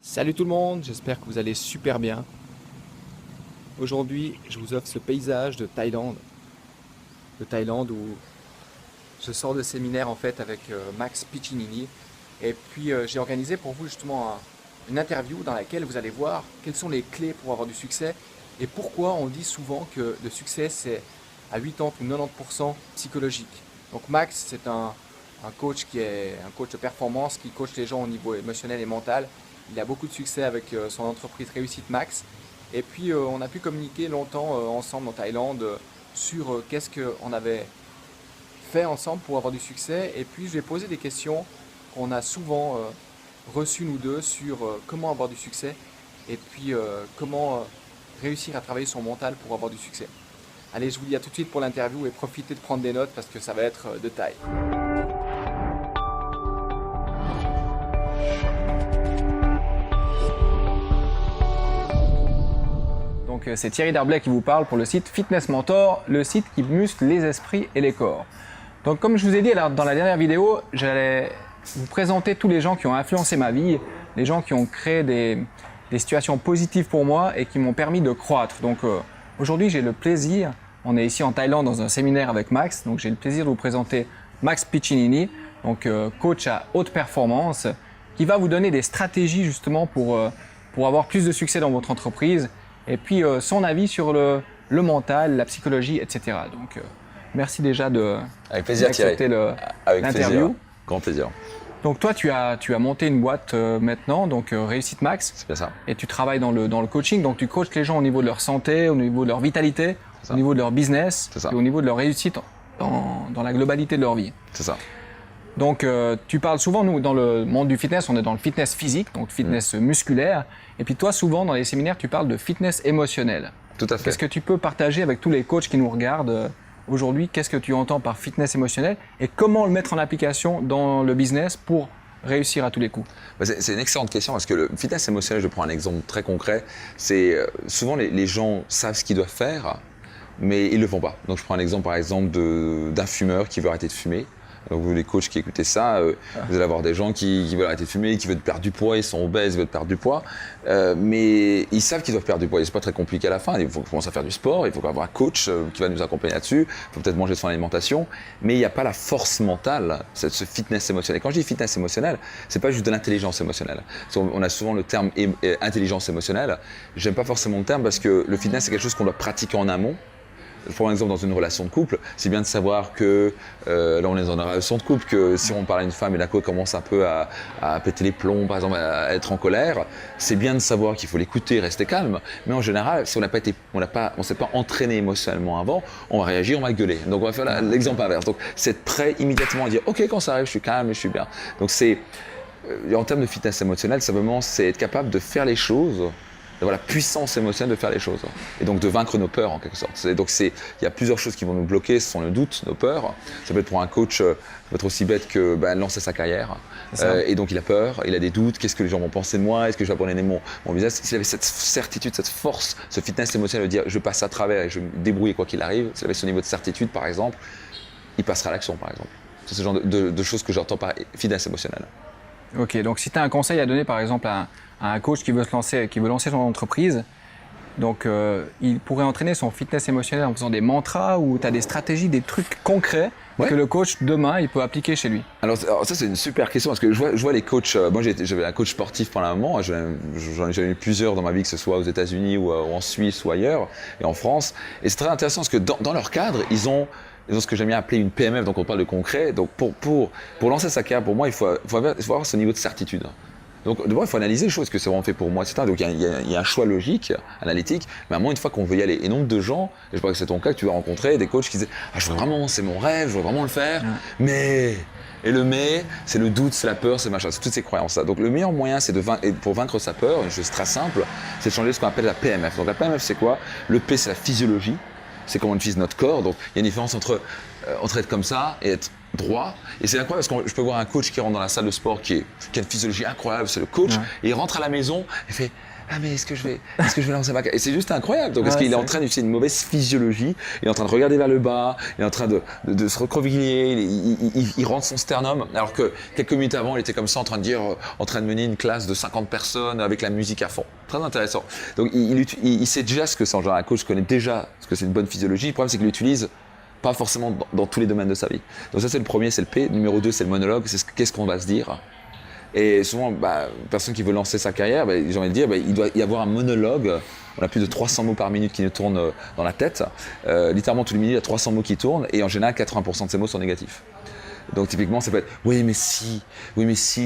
Salut tout le monde, j'espère que vous allez super bien. Aujourd'hui, je vous offre ce paysage de Thaïlande où je sors de séminaire en fait avec Max Piccinini. Et puis j'ai organisé pour vous justement une interview dans laquelle vous allez voir quelles sont les clés pour avoir du succès et pourquoi on dit souvent que le succès c'est à 80 ou 90% psychologique. Donc Max, c'est un coach qui est un coach de performance qui coach les gens au niveau émotionnel et mental. Il a beaucoup de succès avec son entreprise Réussite Max. Et puis on a pu communiquer longtemps ensemble en Thaïlande sur qu'est-ce qu'on avait fait ensemble pour avoir du succès. Et puis je lui ai posé des questions qu'on a souvent reçues nous deux sur comment avoir du succès et puis comment réussir à travailler son mental pour avoir du succès. Allez, je vous dis à tout de suite pour l'interview et profitez de prendre des notes parce que ça va être de taille. Donc c'est Thierry Darblay qui vous parle pour le site Fitness Mentor, le site qui muscle les esprits et les corps. Donc comme je vous ai dit dans la dernière vidéo, j'allais vous présenter tous les gens qui ont influencé ma vie, les gens qui ont créé des situations positives pour moi et qui m'ont permis de croître. Donc aujourd'hui j'ai le plaisir, on est ici en Thaïlande dans un séminaire avec Max, donc j'ai le plaisir de vous présenter Max Piccinini, donc coach à haute performance, qui va vous donner des stratégies justement pour avoir plus de succès dans votre entreprise. Et puis son avis sur le mental, la psychologie, etc. Donc merci déjà avec plaisir, d'accepter l'interview. Grand plaisir. Donc toi tu as monté une boîte maintenant, donc Réussite Max. C'est bien ça. Et tu travailles dans le coaching, donc tu coaches les gens au niveau de leur santé, au niveau de leur vitalité, au niveau de leur business et au niveau de leur réussite dans la globalité de leur vie. C'est ça. Donc tu parles souvent, nous dans le monde du fitness, on est dans le fitness physique, donc fitness musculaire. Et puis toi souvent dans les séminaires tu parles de fitness émotionnel. Tout à fait. Qu'est-ce que tu peux partager avec tous les coachs qui nous regardent aujourd'hui? Qu'est-ce que tu entends par fitness émotionnel et comment le mettre en application dans le business pour réussir à tous les coups? C'est une excellente question parce que le fitness émotionnel, je prends un exemple très concret, c'est souvent les gens savent ce qu'ils doivent faire, mais ils ne le font pas. Donc je prends un exemple par exemple d'un fumeur qui veut arrêter de fumer. Donc vous les coachs qui écoutez ça, vous allez avoir des gens qui veulent arrêter de fumer, qui veulent perdre du poids, ils sont obèses, ils veulent perdre du poids, mais ils savent qu'ils doivent perdre du poids. Et c'est pas très compliqué à la fin. Il faut commencer à faire du sport, il faut avoir un coach qui va nous accompagner là-dessus, il faut peut-être manger son alimentation, mais il n'y a pas la force mentale, ce fitness émotionnel. Quand je dis fitness émotionnel, c'est pas juste de l'intelligence émotionnelle. On a souvent le terme intelligence émotionnelle. J'aime pas forcément le terme parce que le fitness c'est quelque chose qu'on doit pratiquer en amont. Je prends un exemple dans une relation de couple, c'est bien de savoir que, là on est dans une relation de couple, que si on parle à une femme et d'un coup elle commence un peu à péter les plombs, par exemple à être en colère, c'est bien de savoir qu'il faut l'écouter, rester calme, mais en général, si on s'est pas entraîné émotionnellement avant, on va réagir, on va gueuler. Donc on va faire l'exemple inverse. Donc c'est être prêt immédiatement à dire ok quand ça arrive je suis calme et je suis bien. Donc c'est, en termes de fitness émotionnel, simplement c'est être capable de faire les choses, d'avoir la puissance émotionnelle de faire les choses et donc de vaincre nos peurs en quelque sorte. Donc il y a plusieurs choses qui vont nous bloquer, ce sont le doute, nos peurs. Ça peut être pour un coach, ça peut être aussi bête que lancer sa carrière et donc il a peur, il a des doutes, qu'est-ce que les gens vont penser de moi, est-ce que je vais abandonner mon business. S'il avait cette certitude, cette force, ce fitness émotionnel de dire je passe à travers et je vais me débrouiller quoi qu'il arrive, s'il avait ce niveau de certitude par exemple, il passera à l'action par exemple. C'est ce genre de choses que j'entends par fitness émotionnel. Ok, donc si tu as un conseil à donner par exemple à un coach qui veut lancer son entreprise, donc il pourrait entraîner son fitness émotionnel en faisant des mantras ou tu as des stratégies, des trucs concrets que le coach demain il peut appliquer chez lui. Alors ça c'est une super question parce que je vois les coachs, moi j'avais un coach sportif pendant un moment, j'en ai eu plusieurs dans ma vie, que ce soit aux États-Unis ou en Suisse ou ailleurs et en France, et c'est très intéressant parce que dans leur cadre ils ont ce que j'aime bien appeler une PMF, donc on parle de concret. Donc pour lancer sa carrière, pour moi, il faut avoir ce niveau de certitude. Donc d'abord, il faut analyser les choses, est-ce que c'est vraiment fait pour moi, etc. Donc il y a un choix logique, analytique, mais à un moment, une fois qu'on veut y aller, et nombre de gens, et je crois que c'est ton cas, que tu vas rencontrer des coachs qui disent « Ah, je veux vraiment, c'est mon rêve, je veux vraiment le faire, mais… » Et le mais, c'est le doute, c'est la peur, c'est machin, c'est toutes ces croyances-là. Donc le meilleur moyen, c'est pour vaincre sa peur, une chose très simple, c'est de changer ce qu'on appelle la PMF. Donc la PMF, c'est quoi? Le P, c'est la physiologie. C'est comment on utilise notre corps. Donc il y a une différence entre être comme ça et être droit. Et c'est incroyable parce que je peux voir un coach qui rentre dans la salle de sport qui a une physiologie incroyable, c'est le coach, et il rentre à la maison et fait ah mais est-ce que je vais lancer ma carrière? Et c'est juste incroyable. Donc, parce Ouais, qu'il est en c'est- train d'utiliser une mauvaise physiologie, il est en train de regarder vers le bas, il est en train de se recroqueviller, il rentre son sternum, alors que quelques minutes avant, il était comme ça en train de dire, en train de mener une classe de 50 personnes avec la musique à fond. Très intéressant. Donc, il sait déjà ce que c'est. En général, un coach connaît déjà ce que c'est une bonne physiologie. Le problème, c'est qu'il l'utilise pas forcément dans tous les domaines de sa vie. Donc ça, c'est le premier, c'est le P. Numéro 2, c'est le monologue, c'est qu'est-ce qu'on va se dire. Et souvent, une personne qui veut lancer sa carrière, j'ai envie de dire, il doit y avoir un monologue. On a plus de 300 mots par minute qui nous tournent dans la tête. Littéralement, tous les minutes, il y a 300 mots qui tournent. Et en général, 80% de ces mots sont négatifs. Donc typiquement, ça peut être oui mais si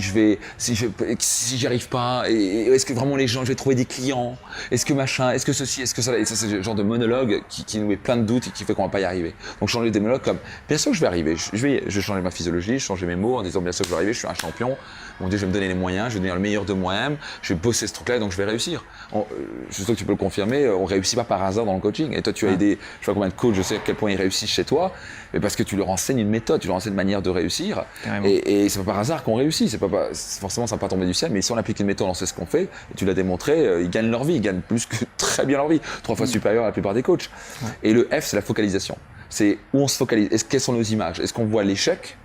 j'y arrive pas, et est-ce que vraiment les gens, je vais trouver des clients, est-ce que machin, est-ce que ceci, est-ce que ça, et ça c'est le genre de monologue qui nous met plein de doutes et qui fait qu'on va pas y arriver. Donc changer des monologues comme bien sûr que je vais arriver, je vais changer ma physiologie, changer mes mots en disant bien sûr que je vais arriver, je suis un champion, mon Dieu je vais me donner les moyens, je vais devenir le meilleur de moi-même, je vais bosser ce truc-là donc je vais réussir. Je suis sûr que tu peux le confirmer, on réussit pas par hasard dans le coaching. Et toi tu as aidé, je sais pas combien de coachs, je sais à quel point ils réussissent chez toi, mais parce que tu leur enseignes une méthode, tu leur enseignes une manière de réussir. Et c'est pas par hasard qu'on réussit, forcément ça va pas tomber du ciel, mais si on applique une méthode, on sait ce qu'on fait, et tu l'as démontré, ils gagnent leur vie, ils gagnent plus que très bien leur vie, 3 fois supérieure à la plupart des coachs. Ouais. Et le F, c'est la focalisation. C'est où on se focalise, quelles sont nos images, est-ce qu'on voit l'échec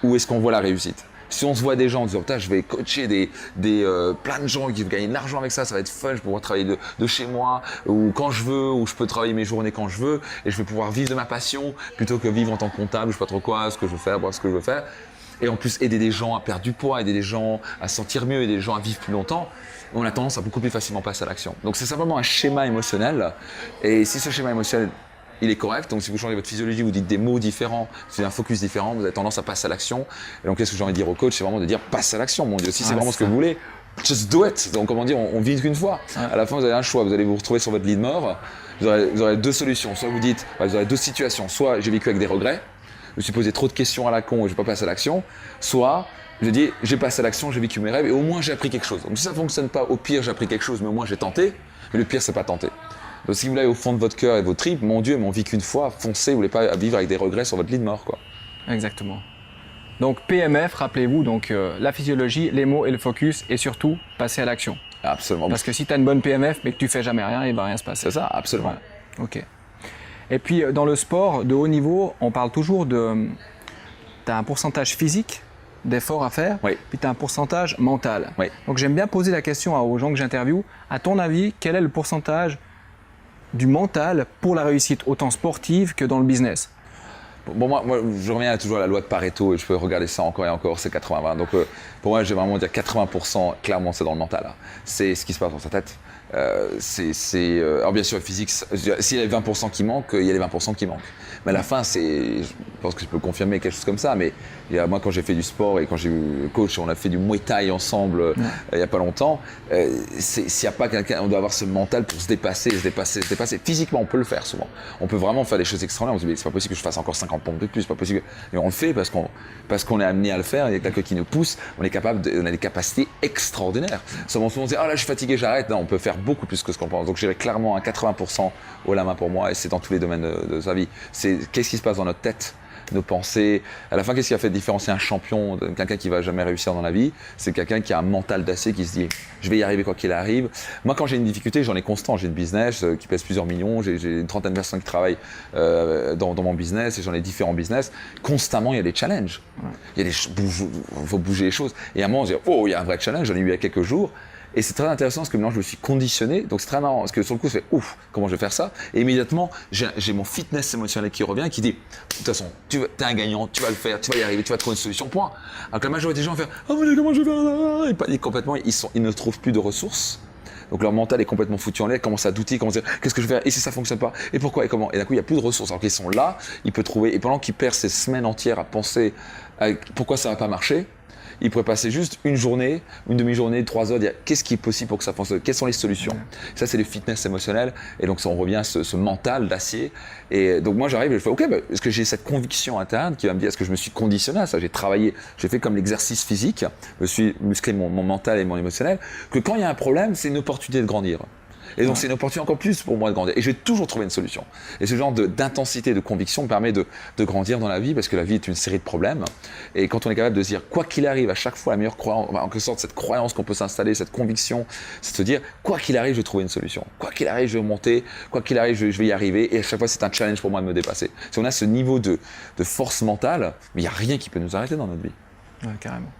ou est-ce qu'on voit la réussite? Si on se voit des gens en disant putain je vais coacher plein de gens qui vont gagner de l'argent avec ça, ça va être fun, je vais pouvoir travailler de chez moi ou quand je veux, ou je peux travailler mes journées quand je veux et je vais pouvoir vivre de ma passion plutôt que vivre en tant que comptable, je sais pas trop quoi, ce que je veux faire, ce que je veux faire. Et en plus aider des gens à perdre du poids, aider des gens à se sentir mieux, aider des gens à vivre plus longtemps, on a tendance à beaucoup plus facilement passer à l'action. Donc c'est simplement un schéma émotionnel et si ce schéma émotionnel il est correct, donc si vous changez votre physiologie, vous dites des mots différents, c'est un focus différent, vous avez tendance à passer à l'action. Et donc qu'est-ce que j'ai envie de dire au coach, c'est vraiment de dire passe à l'action, mon Dieu. Si c'est vraiment ce que vous voulez, just do it. Donc comment dire, on vit qu'une fois. À la fin, vous avez un choix, vous allez vous retrouver sur votre lit de mort, vous aurez 2 solutions. Soit vous dites, vous aurez 2 situations, soit j'ai vécu avec des regrets, je me suis posé trop de questions à la con et je ne vais pas passer à l'action, soit je dis j'ai passé à l'action, j'ai vécu mes rêves et au moins j'ai appris quelque chose. Donc si ça ne fonctionne pas, au pire j'ai appris quelque chose, mais au moins j'ai tenté, mais le pire c'est pas tenter. Donc si vous l'avez au fond de votre cœur et de vos tripes, mon Dieu, mais on vit qu'une fois, foncez, vous voulez pas vivre avec des regrets sur votre lit de mort, quoi. Exactement. Donc PMF, rappelez-vous, donc la physiologie, les mots et le focus, et surtout passer à l'action. Absolument. Parce que si tu as une bonne PMF mais que tu fais jamais rien, il va rien se passer. C'est ça, absolument. Ouais. Ok. Et puis dans le sport de haut niveau, on parle toujours de, t'as un pourcentage physique d'efforts à faire, oui. Puis tu as un pourcentage mental. Oui. Donc j'aime bien poser la question aux gens que j'interviewe. À ton avis, quel est le pourcentage du mental pour la réussite, autant sportive que dans le business? Bon, moi, je reviens toujours à la loi de Pareto et je peux regarder ça encore et encore, c'est 80-20. Donc, pour moi, je vais vraiment dire 80%, clairement, c'est dans le mental. Hein. C'est ce qui se passe dans sa tête. Alors, bien sûr, le physique, s'il y a les 20% qui manquent, il y a les 20% qui manquent. Mais à la fin, je pense que je peux confirmer quelque chose comme ça. Mais moi, quand j'ai fait du sport et quand j'ai eu coach, on a fait du Muay Thai ensemble il n'y a pas longtemps. S'il n'y a pas quelqu'un, on doit avoir ce mental pour se dépasser. Physiquement, on peut le faire souvent. On peut vraiment faire des choses extraordinaires. On se dit, mais c'est pas possible que je fasse encore 50 pompes de plus, c'est pas possible. Mais on le fait parce qu'on est amené à le faire. Il y a quelqu'un qui nous pousse. On a des capacités extraordinaires. Souvent, on se dit, ah là, je suis fatigué, j'arrête. Non, on peut faire beaucoup plus que ce qu'on pense. Donc, j'irais clairement à 80% haut la main pour moi. Et c'est dans tous les domaines de sa vie. C'est qu'est-ce qui se passe dans notre tête, nos pensées. À la fin, qu'est-ce qui a fait différencier un champion de quelqu'un qui va jamais réussir dans la vie? C'est quelqu'un qui a un mental d'acier, qui se dit je vais y arriver quoi qu'il arrive. Moi, quand j'ai une difficulté, j'en ai constant. J'ai une business qui pèse plusieurs millions. J'ai une trentaine de personnes qui travaillent dans mon business et j'en ai différents business. Constamment, il y a des challenges. Il y a faut bouger les choses. Et à un moment, on se dit oh, il y a un vrai challenge. J'en ai eu il y a quelques jours. Et c'est très intéressant parce que maintenant je me suis conditionné, donc c'est très marrant parce que sur le coup je fais ouf, comment je vais faire ça? Et immédiatement j'ai mon fitness émotionnel qui revient, qui dit de toute façon, tu es un gagnant, tu vas le faire, tu vas y arriver, tu vas trouver une solution, point. Alors que la majorité des gens vont faire oh mais comment je vais faire ça? Ils paniquent complètement, ils ne trouvent plus de ressources. Donc leur mental est complètement foutu en l'air, ils commencent à douter, ils commencent à dire qu'est-ce que je vais faire et si ça fonctionne pas et pourquoi et comment, et d'un coup il n'y a plus de ressources. Alors qu'ils sont là, il peut trouver, et pendant qu'il perd ses semaines entières à penser à pourquoi ça va pas marcher, il pourrait passer juste une journée, une demi-journée, 3 heures, dire qu'est-ce qui est possible pour que ça fonctionne, quelles sont les solutions. Ça, c'est le fitness émotionnel. Et donc, ça, on revient à ce mental d'acier. Et donc, moi, j'arrive et je fais, OK, est-ce que j'ai cette conviction interne qui va me dire, est-ce que je me suis conditionné à ça? J'ai travaillé, j'ai fait comme l'exercice physique, je me suis musclé mon mental et mon émotionnel, que quand il y a un problème, c'est une opportunité de grandir. Et donc, c'est une opportunité encore plus pour moi de grandir. Et je vais toujours trouver une solution. Et ce genre d'intensité, de conviction me permet de grandir dans la vie, parce que la vie est une série de problèmes. Et quand on est capable de se dire, quoi qu'il arrive, à chaque fois, la meilleure croyance, en quelque sorte, cette croyance qu'on peut s'installer, cette conviction, c'est de se dire, quoi qu'il arrive, je vais trouver une solution. Quoi qu'il arrive, je vais monter. Quoi qu'il arrive, je vais y arriver. Et à chaque fois, c'est un challenge pour moi de me dépasser. Si on a ce niveau de force mentale, mais il n'y a rien qui peut nous arrêter dans notre vie. Ouais, carrément.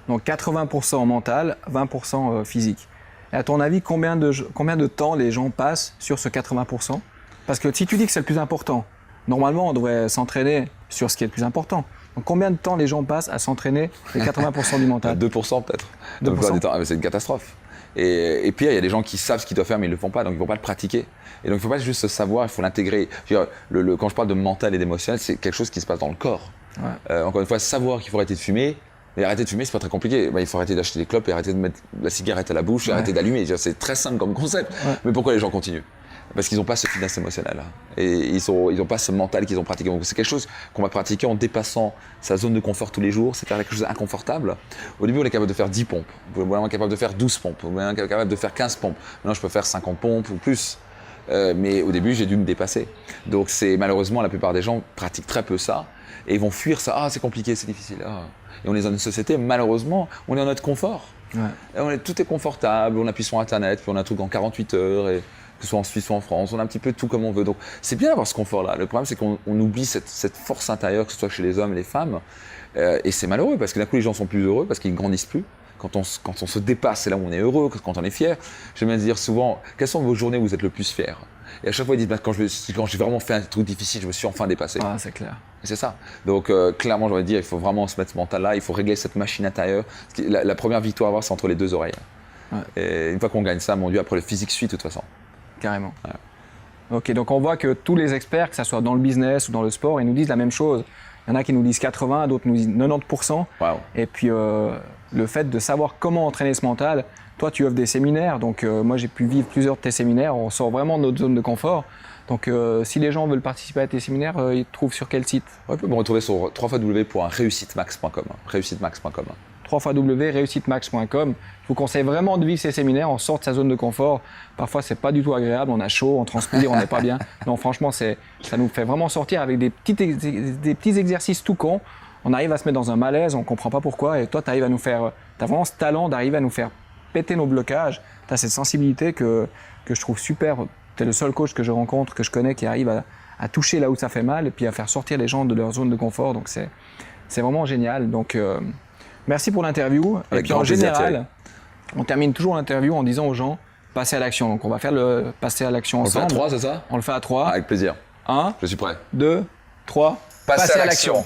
Donc 80% mental, 20% physique. Et à ton avis, combien de temps les gens passent sur ce 80%? Parce que si tu dis que c'est le plus important, normalement on devrait s'entraîner sur ce qui est le plus important. Donc combien de temps les gens passent à s'entraîner les 80% du mental? 2% peut-être. 2%. C'est une catastrophe. Et puis il y a des gens qui savent ce qu'ils doivent faire mais ils ne le font pas, donc ils ne vont pas le pratiquer. Et donc il ne faut pas juste se savoir, il faut l'intégrer. Quand je parle de mental et d'émotionnel, c'est quelque chose qui se passe dans le corps. Ouais. Encore une fois, savoir qu'il faut arrêter de fumer. Mais arrêter de fumer, c'est pas très compliqué. Il faut arrêter d'acheter des clopes et arrêter de mettre la cigarette à la bouche et arrêter d'allumer. C'est très simple comme concept. Ouais. Mais pourquoi les gens continuent? Parce qu'ils n'ont pas ce fitness émotionnel. Et ils n'ont pas ce mental qu'ils ont pratiqué. Donc c'est quelque chose qu'on va pratiquer en dépassant sa zone de confort tous les jours. C'est faire quelque chose d'inconfortable. Au début, on est capable de faire 10 pompes. On est capable de faire 12 pompes. On est capable de faire 15 pompes. Maintenant, je peux faire 50 pompes ou plus. Mais au début, j'ai dû me dépasser. Donc malheureusement, la plupart des gens pratiquent très peu ça. Et ils vont fuir ça. Ah, c'est compliqué, c'est difficile. Ah. Et on est dans une société, malheureusement, on est dans notre confort. Ouais. Tout est confortable, on appuie sur Internet, puis on a un truc en 48 heures, et que ce soit en Suisse ou en France, on a un petit peu tout comme on veut. Donc c'est bien d'avoir ce confort-là. Le problème, c'est qu'on oublie cette force intérieure, que ce soit chez les hommes et les femmes. Et c'est malheureux, parce que d'un coup, les gens sont plus heureux, parce qu'ils ne grandissent plus. Quand on se dépasse, c'est là où on est heureux, quand on est fier. J'aime bien dire souvent, quelles sont vos journées où vous êtes le plus fier? Et à chaque fois, ils disent, quand j'ai vraiment fait un truc difficile, je me suis enfin dépassé. Ah, c'est clair. Et c'est ça. Donc, clairement, j'aurais dire, il faut vraiment se mettre ce mental-là, il faut régler cette machine intérieure. La première victoire à avoir, c'est entre les deux oreilles. Ouais. Et une fois qu'on gagne ça, mon Dieu, après le physique suit, de toute façon. Carrément. Ouais. Ok, donc on voit que tous les experts, que ce soit dans le business ou dans le sport, ils nous disent la même chose. Il y en a qui nous disent 80, d'autres nous disent 90%. Wow. Et puis, le fait de savoir comment entraîner ce mental, toi, tu offres des séminaires, donc moi, j'ai pu vivre plusieurs de tes séminaires. On sort vraiment de notre zone de confort. Donc, si les gens veulent participer à tes séminaires, ils te trouvent sur quel site? Ils peuvent me retrouver sur www.reussitemax.com. Reussitemax.com. www.reussitemax.com. Je vous conseille vraiment de vivre ces séminaires, on sort de sa zone de confort. Parfois, c'est pas du tout agréable, on a chaud, on transpire, on n'est pas bien. Non, franchement, ça nous fait vraiment sortir avec des petits exercices tout cons. On arrive à se mettre dans un malaise, on comprend pas pourquoi. Et toi, tu arrives à nous faire, tu as vraiment ce talent d'arriver à nous faire péter nos blocages. Tu as cette sensibilité que je trouve super. Tu es le seul coach que je rencontre, que je connais, qui arrive à toucher là où ça fait mal et puis à faire sortir les gens de leur zone de confort. Donc, c'est vraiment génial. Donc, merci pour l'interview. Et puis en général, on termine toujours l'interview en disant aux gens, passez à l'action. Donc on va faire le passer à l'action ensemble. On le fait à 3, c'est ça? On le fait à 3. Avec plaisir. 1, je suis prêt. 2, 3, passez à l'action.